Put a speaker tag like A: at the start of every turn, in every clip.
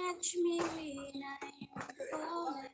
A: Catch me when I'm falling.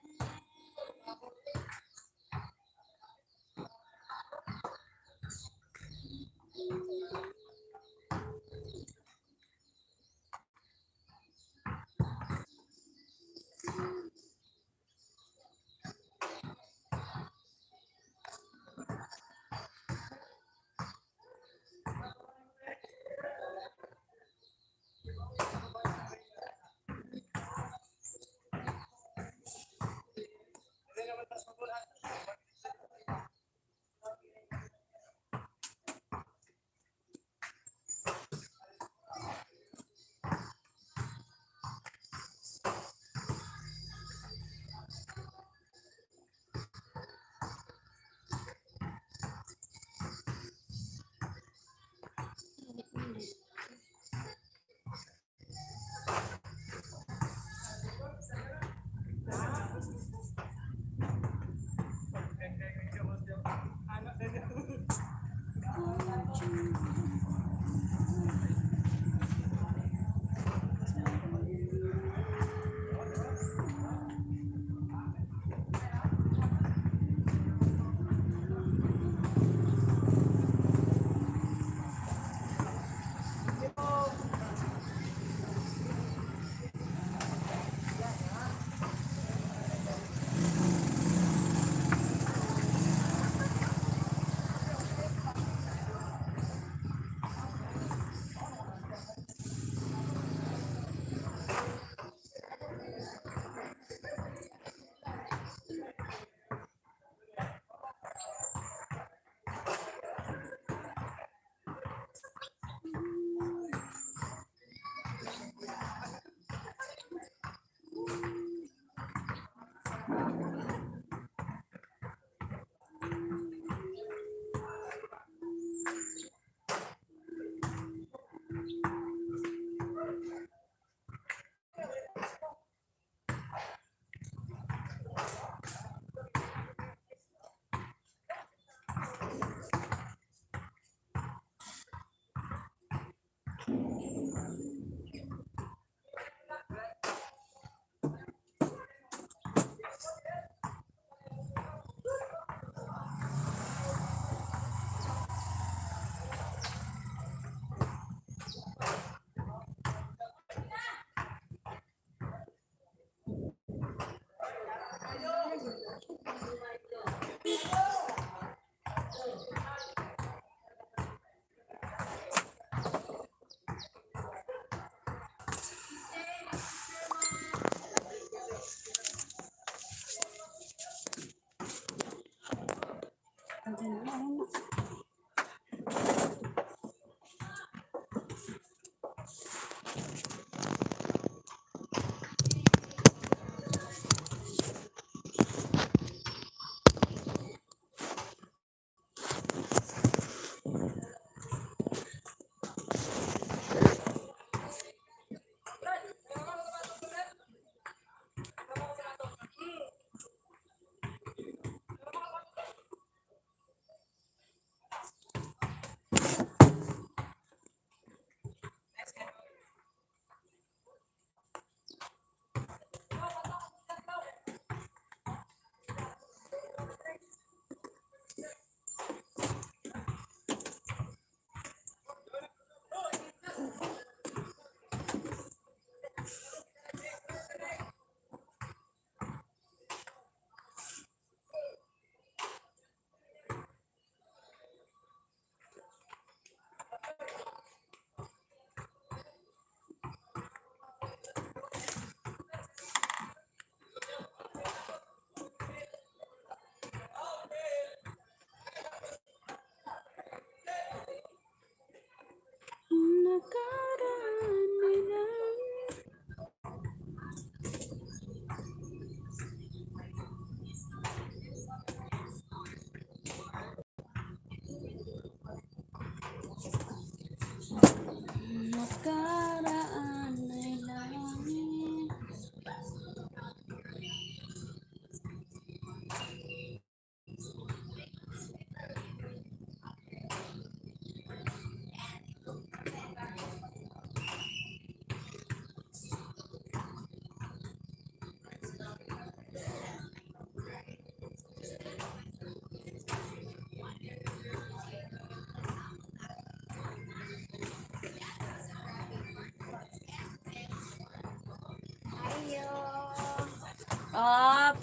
A: Up.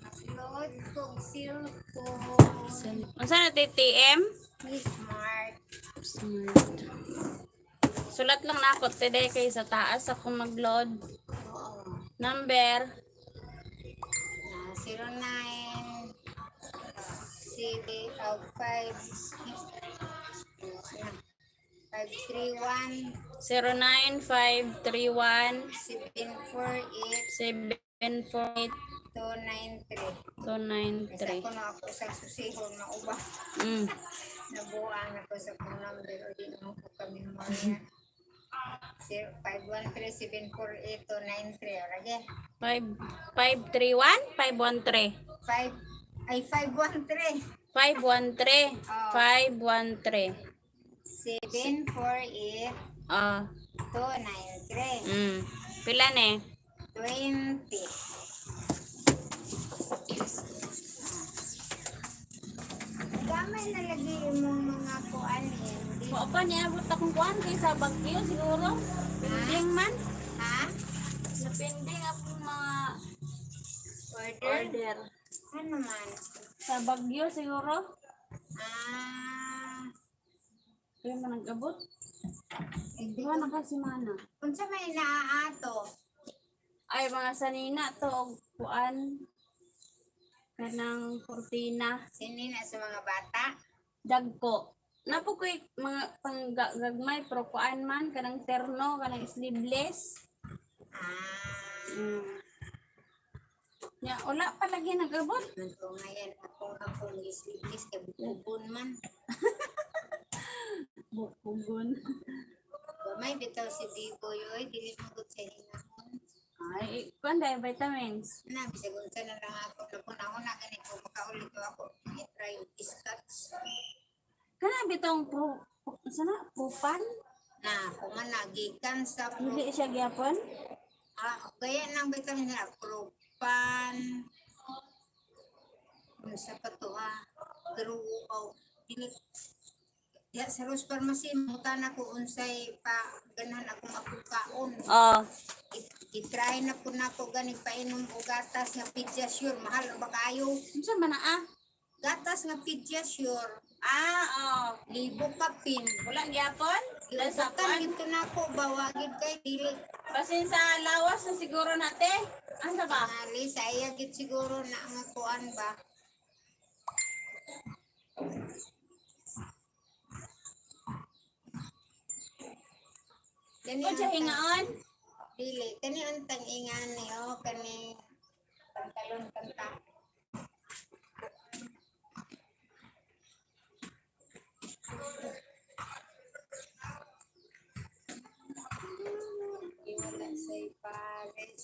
B: Upload kog cellphone.
A: Unsa na TTM?
B: Smart.
A: Smart. Sulat lang na ako today kay sa taas ako mag-load.
B: Oo.
A: Number
B: 09 531
A: 09531
B: 748
A: 748
B: 293. Kasi
A: 293.
B: ako na ako sa susihon na uba. Nabuang ako sa kong number o di naman ko kami memorya. 513-748-293. Lagi.
A: 531 513
B: 513
A: 513
B: Oh.
A: 513
B: 748
A: Ah,
B: 293.
A: pila ne?
B: 20. Gamay na lagi imong mga kuanin.
A: Wa pa niya abot akong kuan kay sa Baguio siguro. Pending man.
B: Ha?
A: Sa pending akong mga
B: Order?
A: order.
B: Ano man?
A: Sa Baguio siguro.
B: Ah,
A: Kaya man nag-abot.
B: hindi
A: Diba na kasi mana.
B: kung sa may naaato.
A: Ay, mga sanina to og kuan. Kanang kurtina.
B: Sinina sa mga bata.
A: Dagko. Napo ko'y mga panggagmay pero kuan man. Kanang terno, kanang sleeveless.
B: Ah,
A: Ya, wala pa lagi nag-abot.
B: nandito ngayon akong lislis kay bukubon man.
A: Bukugon.
B: May bitaw si Biboy oy, dili mo gud sa hinahon.
A: Ay, kuan dahil vitamins.
B: Na bisag unsa na lang ako na gani ko makaulit ko ako i-try yung biscuits.
A: Kana bitong sana pupan?
B: Na kuman nagikan sa
A: Hindi siya gyapon.
B: gaya ng vitamin na propan. Ano sa pato gruo dili ya sa Rose Pharmacy mutan ako unsay pa ganan ako mapukaon.
A: Oh.
B: I-try na po na ko gani painom og gatas nga Pediasure, mahal ba kayo?
A: Unsa man na
B: Gatas nga Pediasure,
A: oh.
B: libo ka pin.
A: Wala gyapon? Dahil sa
B: Iusakan
A: kuan.
B: gito na ko bawagid kay dili
A: Basin sa lawas na siguro nate. Asa ba?
B: ali sa iya gid siguro na nga kuan ba. Kani
A: O siya hingaon?
B: dili kani untang ingan ni kani pantalon kanta. Iwala say Paris.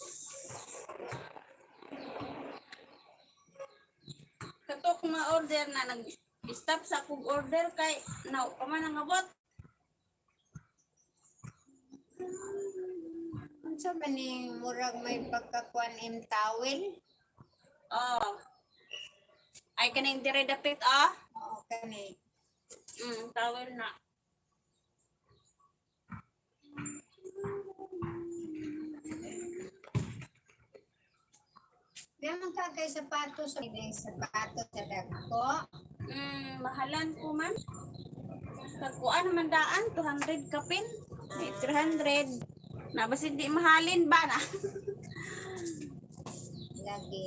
A: Katok ma-order na nag-stop sa kog order kay now pa man ang abot.
B: Unsa man ni murag may pagkakuan towel?
A: Oh. Ay kaning dire dapit
B: Oo kani.
A: tawel na.
B: Diyan man ka kay sapatos sa sapatos sa dagko.
A: Mahalan ko man. Pagkuan naman daan 200 kapin. May 300. Na basi di mahalin ba na?
B: Lagi.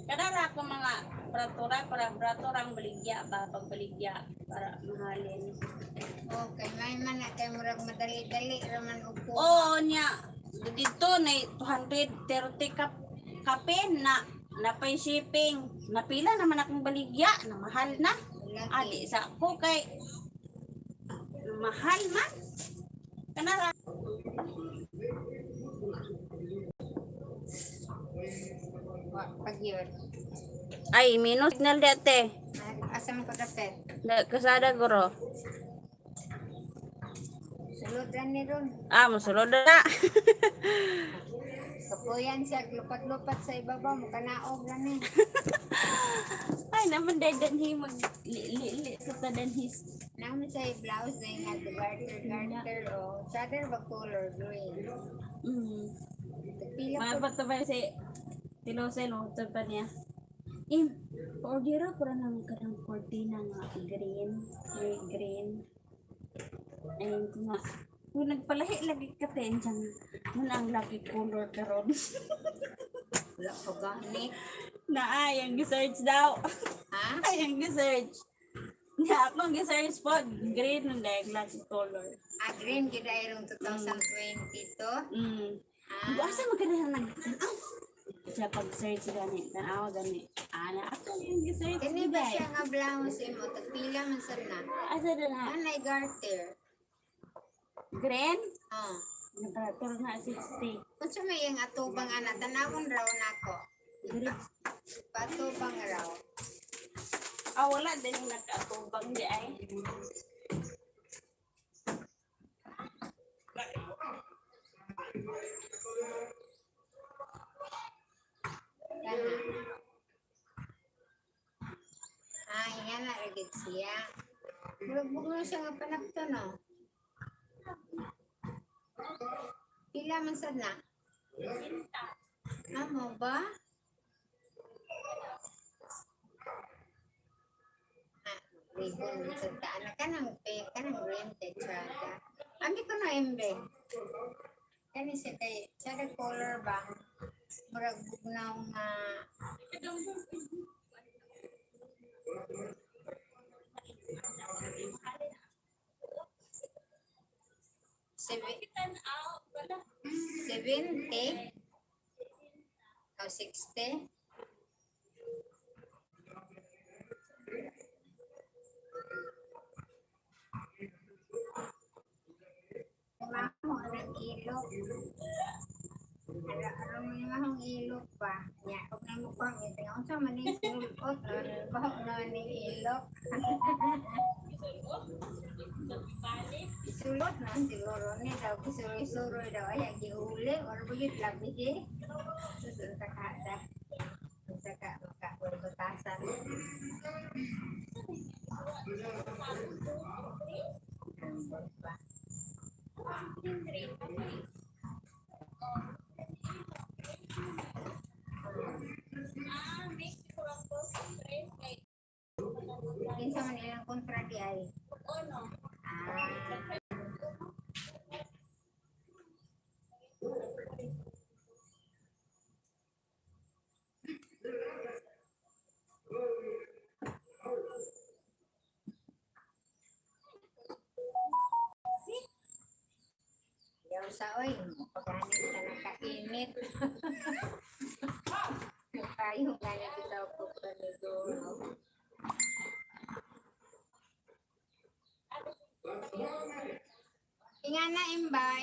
A: Kadara ko mga braturang baligya ba pagbaligya para mahalin.
B: Okay, may man na kay murag madali-dali raman og kuha.
A: Oo nya dito na 230 kapin na napay shipping. Napila naman akong baligya na mahal na.
B: Lagi.
A: Adi sa ko kay mahal man. Kanara.
B: Pag yun.
A: Ay, minus signal dete.
B: Asam ko dapat.
A: Kasada guro.
B: Sulod ran ni ron.
A: Musulod na.
B: Kapuyan siya, lupat-lupat sa ibaba, mukanaog ran ni.
A: Ay, naman dahil danhi mag-li sa tadanhis.
B: Naman siya blouse na yung garter o charter ba color green.
A: Mm.
B: Pila po.
A: Mabato ba si Tinusin mo, ito pa niya. Order ako na ng karang cortina nga green. May green. Ayun ko nga. Kung nagpalahi lagi ka ten dyan. Muna ang lagi color karon.
B: Wala ko gani.
A: Na ay, ang search daw.
B: Ha?
A: Ay, ang search. Na akong search po. Green ang lagi color.
B: Ah, green gid ay rong 2022.
A: Hindi asa maganda nag siya pag-search gani, tanawa gani. Ana ako yung search
B: Kani ba siya nga blouse imo tagpila man sad na?
A: Asa na na?
B: Anay garter.
A: Green?
B: Oh.
A: Nagtatur na 60.
B: Unsa may yung atubang ana tanawon raw nako. Patubang raw.
A: Wala din yung nagkatubang di ay.
B: Kana. Ah, yan na agad siya. Bugno siya nga panakto no. Pila man sad na? Amo ba? Ribon sa taan ka ng pay ka ng rented tsada. Ami ko na embe. Kani siya kay sa color ba? Murag bugnaw nga Seven, 70 o 60. Mamo ang ilok. Ano mo yung mahong ilok pa? Nya, kung na mo pang ito, unsa man ni sulot, baho na ni ilok. Sulot na siguro ni daw kisuroy-suroy daw ay giuli or bugit labi di. Susun ta kada. Sa ka makabutasan. Kinsa man ilang kontra di ay? Ah. Yaw sa oy, pagani ka nakainit. Tayo gani kita po kanito.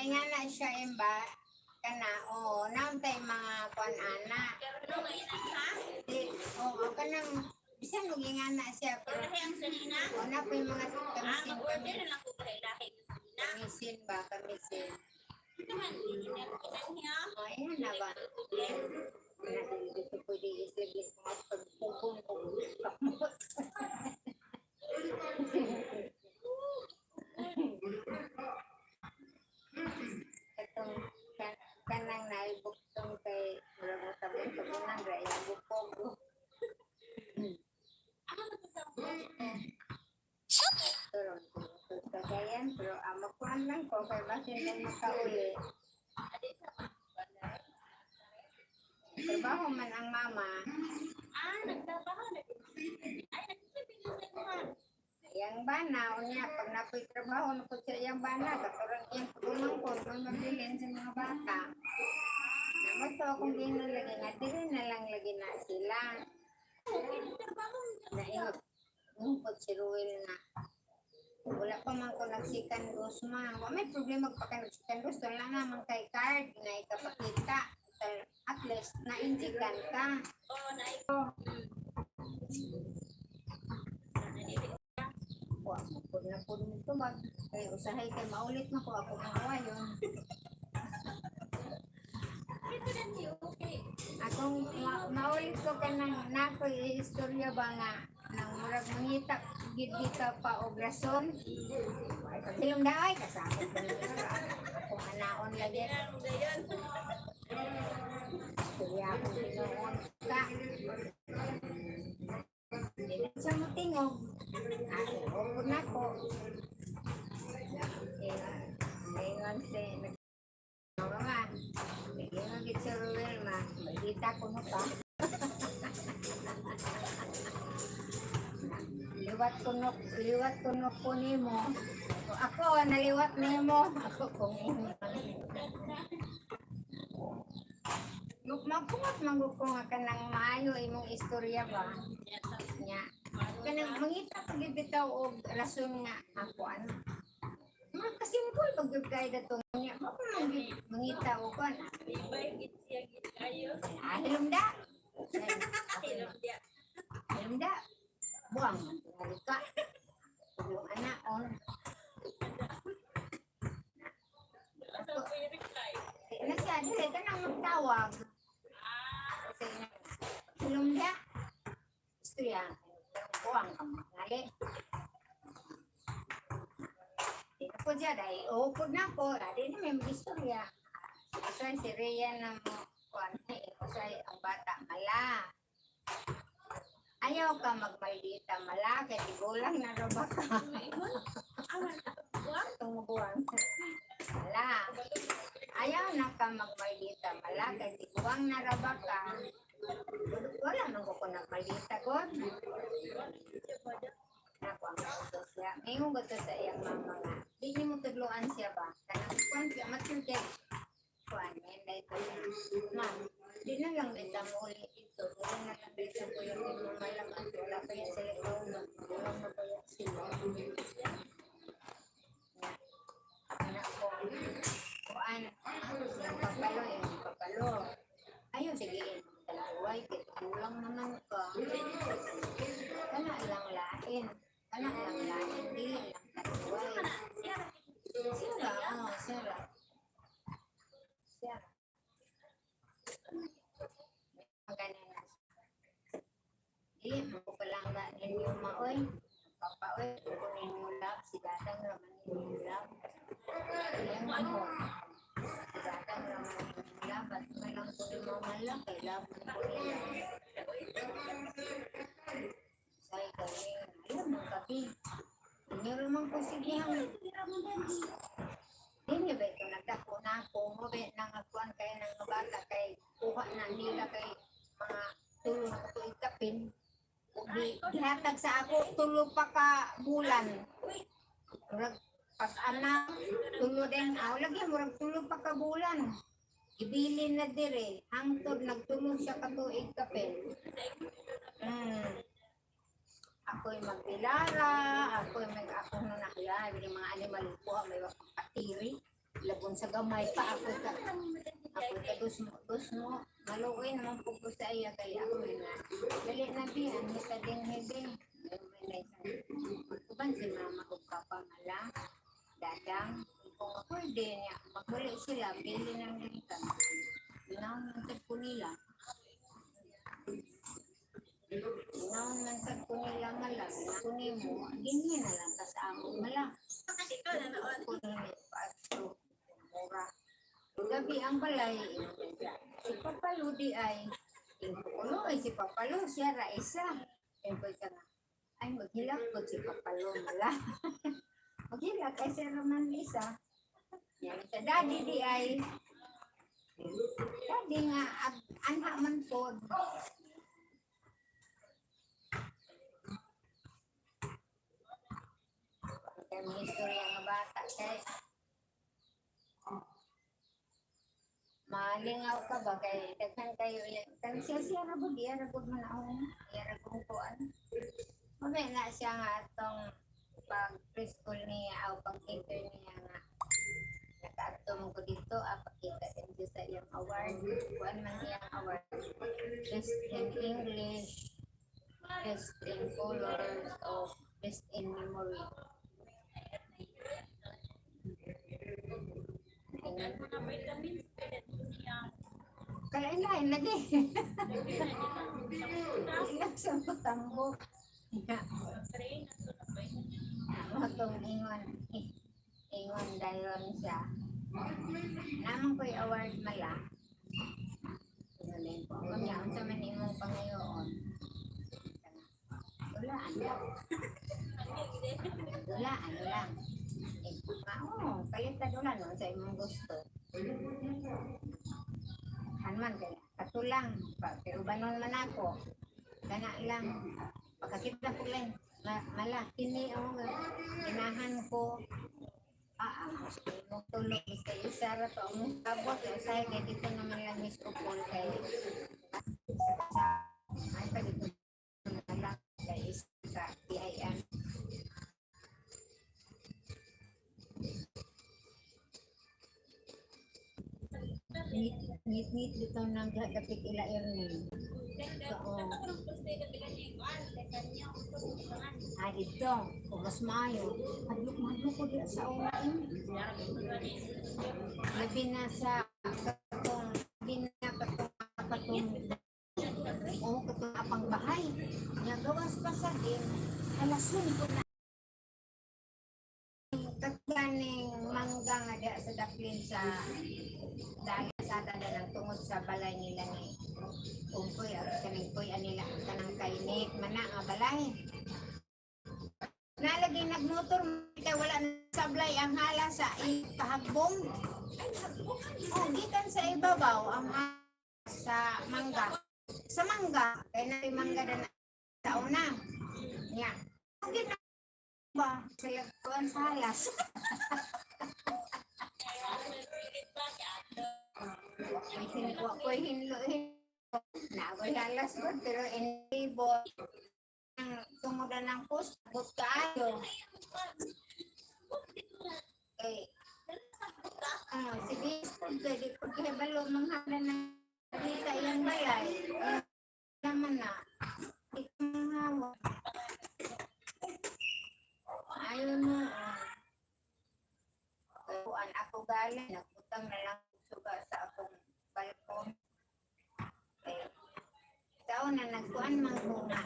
B: Ingana siya imba. Kana, naon tay mga kuan ana. Di, kanang bisan mo ingana siya pero na po yung mga kamisin ba, kamisin. Ayan na ba? Dito pwede isibis mga pagpupun o kamot. Itong kanang naibuktong kay mula tabon-tabonan ra yung bukog. Kagayan, pero makuhan lang ko kay basin lang makauli. Trabaho man ang mama.
A: Nagtrabaho na.
B: Yang bana, unya, pag napoy trabaho, napod sa yang bana, katurang yung tulong ko, kung mabilin sa mga bata. Naman to, kung di na lagi na, dili na lang lagi na sila. Naingot, ngumpot si Ruel na. Wala pa man ko nagsikan dos ma. May problema pa ka nagsikan dos. Wala naman kay card na ikapakita. At least, na-indikan ka. Pag napod mo ito ba? Kaya usahay kay maulit na ko ako ang awayon. Akong maulit ko ka ng nakoy istorya ba nga nang murag mangita gid ka pa og rason. Silong daay kasama ko na akong anaon lagi. Istorya akong tinuon. mangita ko no pa. Liwat kuno po nimo. Ako naliwat nimo. Ako kung imo. Magkumat mangguk ko nga kanang maayo imong istorya ba? Nya. Kanang mangita pag bitaw og rason nga ako ano. Mga kasimpol pag kay datong niya. Mangita o ko na. Hilumda. Hilumda. Buang. Halika. Yung anak on. Na siya, dili ka nang magtawag. Hilumda. Gusto yan. Buang ka mangali. Dito po dyan, dahil ukod na po. Dahil na may istorya. Kasi si Rian na mo. Kasi ang bata mala. Ayaw ka magmaldita mala. Kaya tigulang na rin ba ka? Tumubuang. Mala. Ayaw na ka magmaldita mala. Kaya tigulang na rin ba ka? Wala nang ko nagmaldita ko. Ako ang gusto siya. Ngayon gusto sa iyang mama nga. Di niyo mo tudluan siya ba? Kanang siya matulkit. Kuan, may ito siya. Ma'am, di na lang dito mo ulit ito. Di na lang dito ko yung malaman. Wala pa yan sa ikaw. Wala mo pa yan sila. Anak ko. Kuan, yung papalo, yung papalo. Ayaw, sige. Talaway, kulang naman ka. Kana lang lain. Kana lang lain. Dili lang talaway. Sira, sira. Sira. Maganin na. Dili, magpapalangga ninyo maoy. Papaoy, kunin mo lang. Si Dadang naman ninyo lang. Ayan mo. Si Dadang naman ninyo lang. Ba't ka lang kunin mo malang? Kailangan mo nila. Say kami, ayun ang gabi. Hindi naman ko sigihang. Hindi ba ito nagdako na ako. Mabit nang agwan kayo ng mga bata kay kuha na nila kay mga tulong na ito ikapin. Dihatag sa ako, tulo pa ka bulan. Pag anak, tulo din. Lagi mo, tulo pa ka bulan. Ibilin na dire, hangtod nagtulong siya katuig kapin. Ako'y magpilara, ako'y ako na nakilala, may mga animal ko, may patiri, labon sa gamay pa, ako'y kadus mo, maluoy naman po ko sa iya, kaya ako'y na, dali na biyan, nisa din hibing, kuban si mama ko kapamala, dadang, kung ako'y din niya, magmuli sila, bili ng dito, pinangan ko nila. Pinangan ko nila malang, kunin mo, hindi na lang ka sa ako malang. Kunin mo pa, mura. Gabi ang balay, si Papalo di ay, si Papalo, siya raisa. Tempoy ka na, ay maghilak ko si Papalo malang. Maghilak ay siya naman isa. Yan sa daddy di ay, daddy nga, anak man po. Kaya may istorya nga bata kay malingaw ka ba kay daghan kayo kay siya ra bud iya ra bud man ako iya ra kung kuan mamay na siya nga atong pag preschool niya o pag kinder niya nga nakaadto mo ko dito pakita din sa iyang award kuan man iyang award best in English, best in colors o best in memory. Kaya lain lagi. Ilang sa tambo. Matong ingon dayon siya. Naman ko'y award mala. Pinulin ko. Kung yan sa manimong pangayoon. Wala, ano lang. Kalita doon sa imong gusto. Hanman kaya, katulang, kanon man ako. Kana lang pagkakita ko lang malaki ni ginahan ko. Tulog isa ra to ang abot sa dito naman lang Miss Upol kay ay pa dito lang kay sa PIN. Ngit dito nang dapit ila earning. Oo. Ito, mas maayo. Hadlok ko di sa unain. Labi na sa katong, katong apang bahay. Nga gawas pa sa din, alasun ko na. Kaganing mangga nga da sa daplin sa dahil sa tada ng tungod sa balay nila ni Ungkoy at kaningkoy anila kanang kainik mana nga balay. Nalagi nagmotor kay wala na sablay ang hala sa kahagbong. Oh, gikan sa ibabaw ang sa mangga. Sa mangga kay na mangga na sa una. Nya. Gina ba sila kuan sa halas. Ko hinlo na ko halas ko pero inibo ang tumudan ng post bot kaayo. Eh sige pwede ko kebalo manghana ng kita yang balay. Naman na ikaw ayaw mo kuan ako galing nagputang na lang suga sa akong balkon. Ikaw na nagkuan mang muna.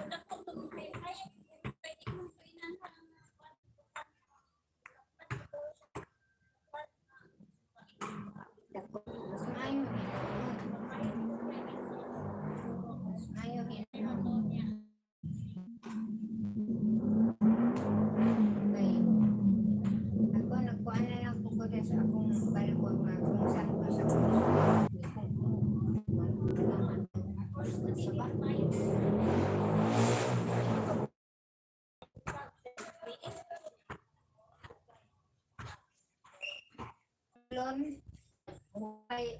B: Buhay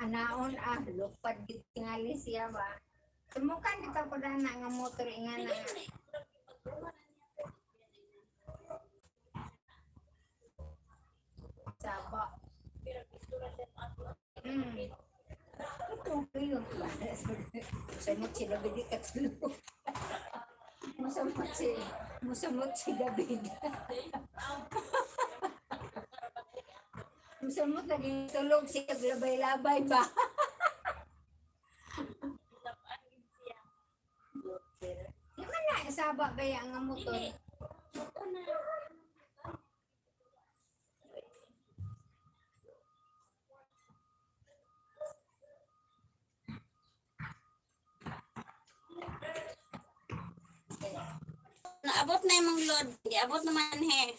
B: anaon lupad tingali siya ba tumukan dito ko na nga motor nga na saba ito ko yun musamot si David ikatulog musamot si David musamot lagi tulog siya glabay-labay ba yung na saba kaya nga motor
A: Naabot na yung load. Abot naman he.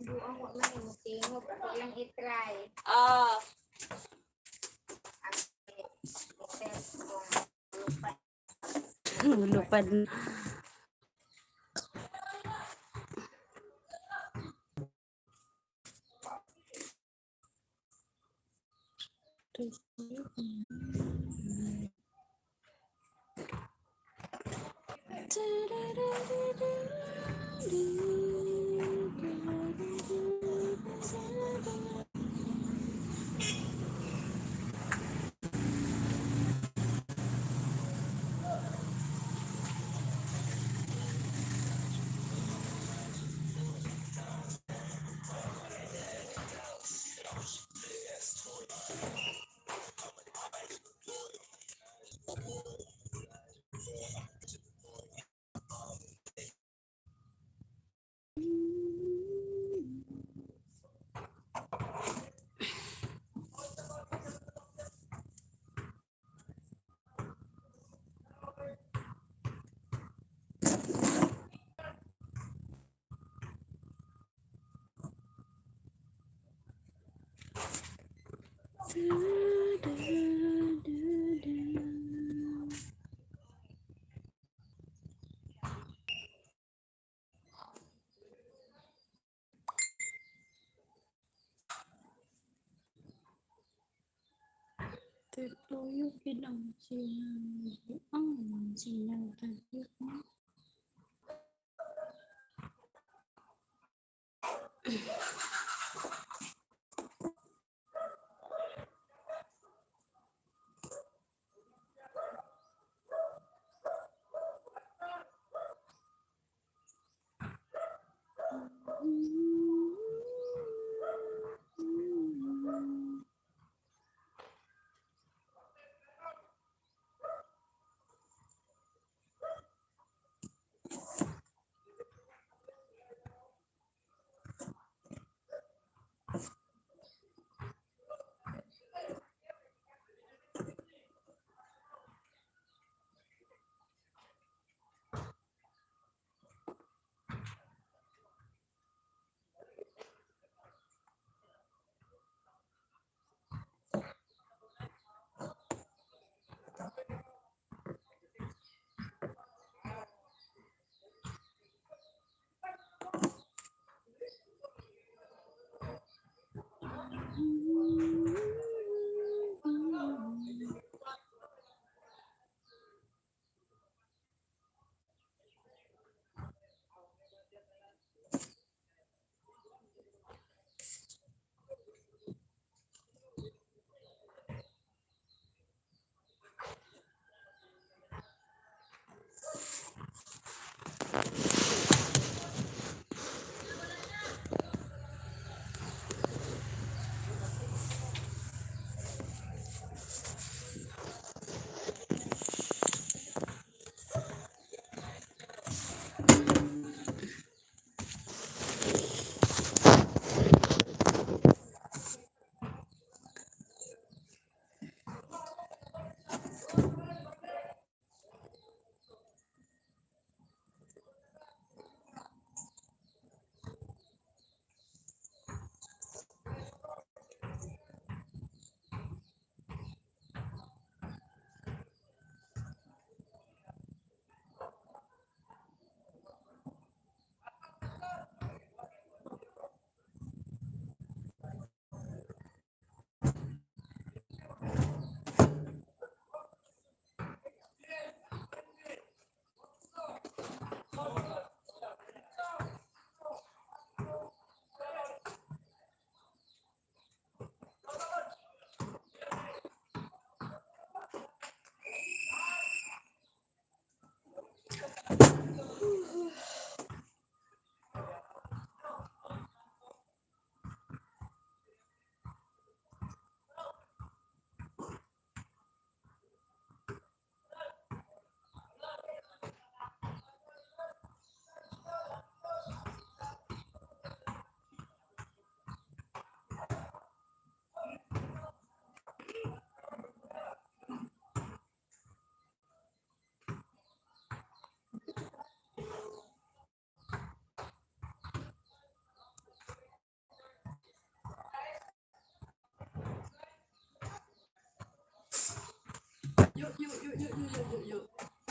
B: buang ko man yung tingog ako lang itry
A: Oh. Lupad. Tuyo pinangsinan. Ang sinan tayo.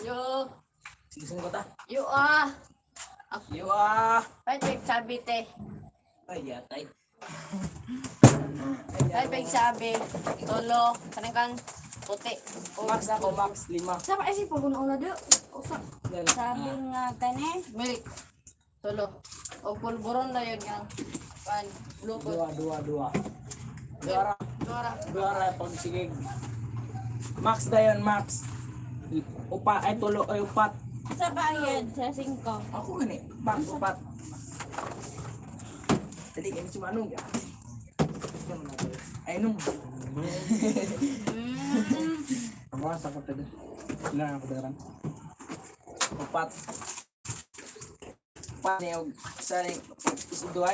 C: Yo,
D: Sige ko ta.
C: yo ah.
D: Yo ah.
C: Pwede sabi te.
D: Ay, yatay.
C: Pwede sabi. Tolo. Kanang puti.
D: Max ako, Max 5.
C: Sama ay si pag-una do. Usa.
D: Yan.
A: Sabi nga kani,
C: Milk. Tolo. O pulburon na yun yang pan. Lukot.
D: Dua.
C: Dora.
D: Pag sige. Max dayon, Max. Upa ay tulo ay upat.
A: sa bayad sa 5.
D: Ako gani, Max upat. Tadi kami cuma anong ya. Ay nung.
E: Awas ako tadi. Ilang ako daran.
D: Upat. Upat niya isa rin.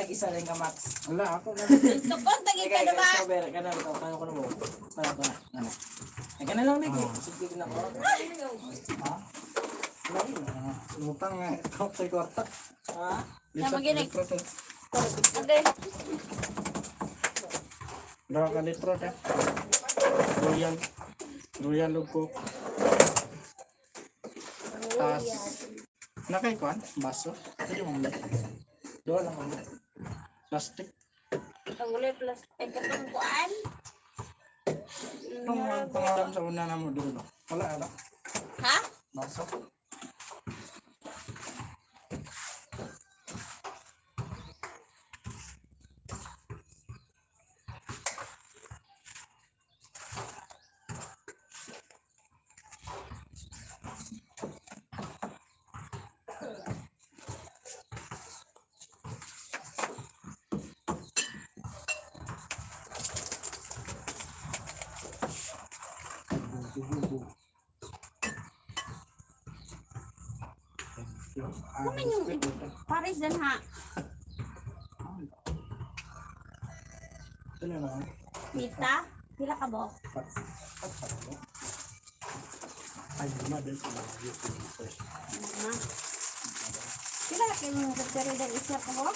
D: Isa rin ka Max.
E: Ala ako na.
A: Tukon tagi ka diba?
D: Saber kana ko paano ko na mo. Para ba? Ano? Ay kana lang ni ko. Sige na ko.
E: Utang nga ikaw sa kwarta.
D: Ha?
A: Na maginig. Ade.
E: Dalawa ka litro te. Royal lugko. Tas. Nakay kuan baso. Hindi mo mali. Dua lang mo. Plastic.
A: Ang ulit plus katong kuan.
E: Anong pangalan sa una na mo dito? Wala ano?
C: Ha?
E: Baso?
A: Kunin yung Paris dan ha.
E: Ano na?
A: Tita, pila ka bo?
E: Ay, madal ko na.
A: Ma. Pila ka yung doktor dan isa ka bo?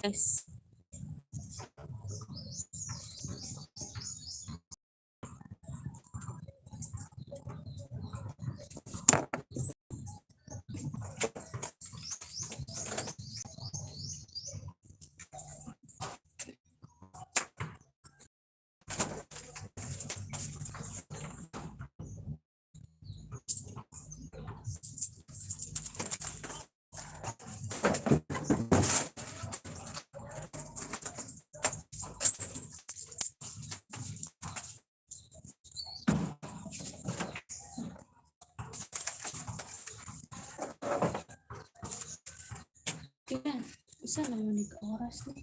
A: Yes. Yan, isa lang mo oras na.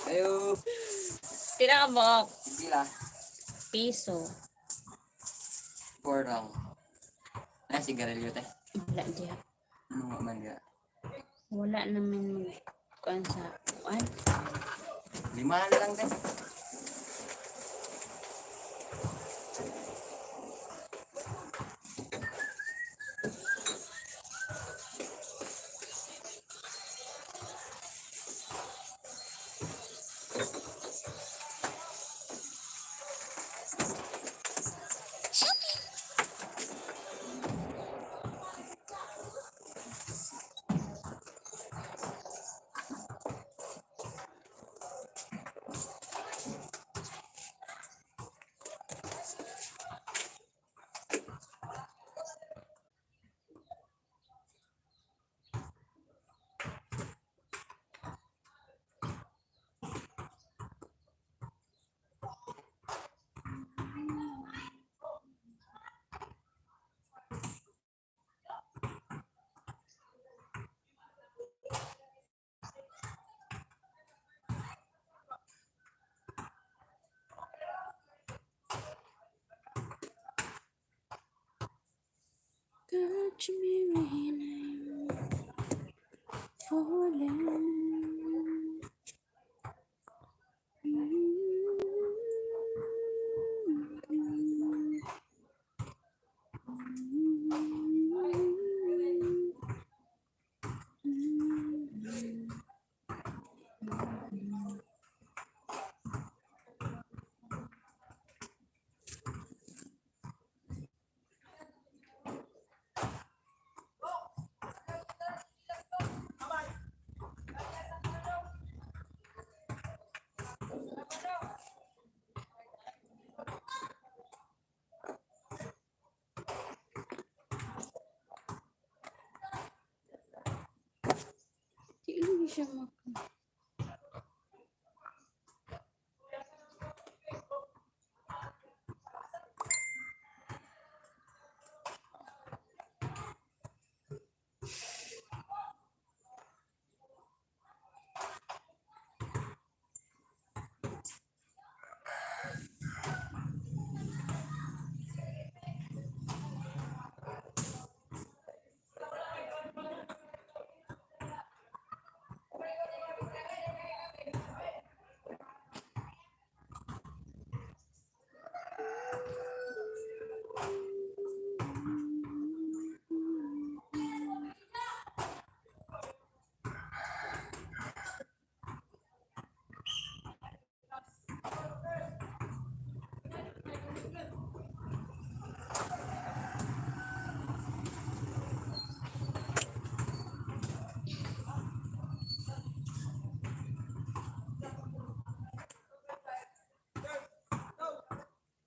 C: Ayo.
A: Pila ka bo?
C: Pila.
A: Piso.
C: 4 lang. Na sigarilyo te.
A: Wala diya.
C: Ano nga man ga?
A: Wala naman kuan sa kuan.
C: 5 lang te.
A: Touch me when I'm falling. siya mak...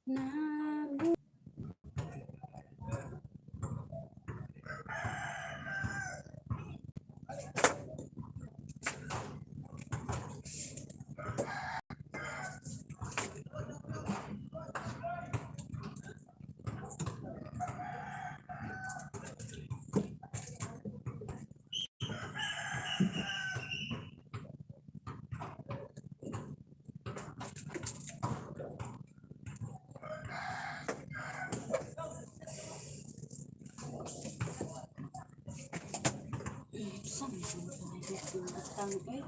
A: Nabu. Saan yung tang eh?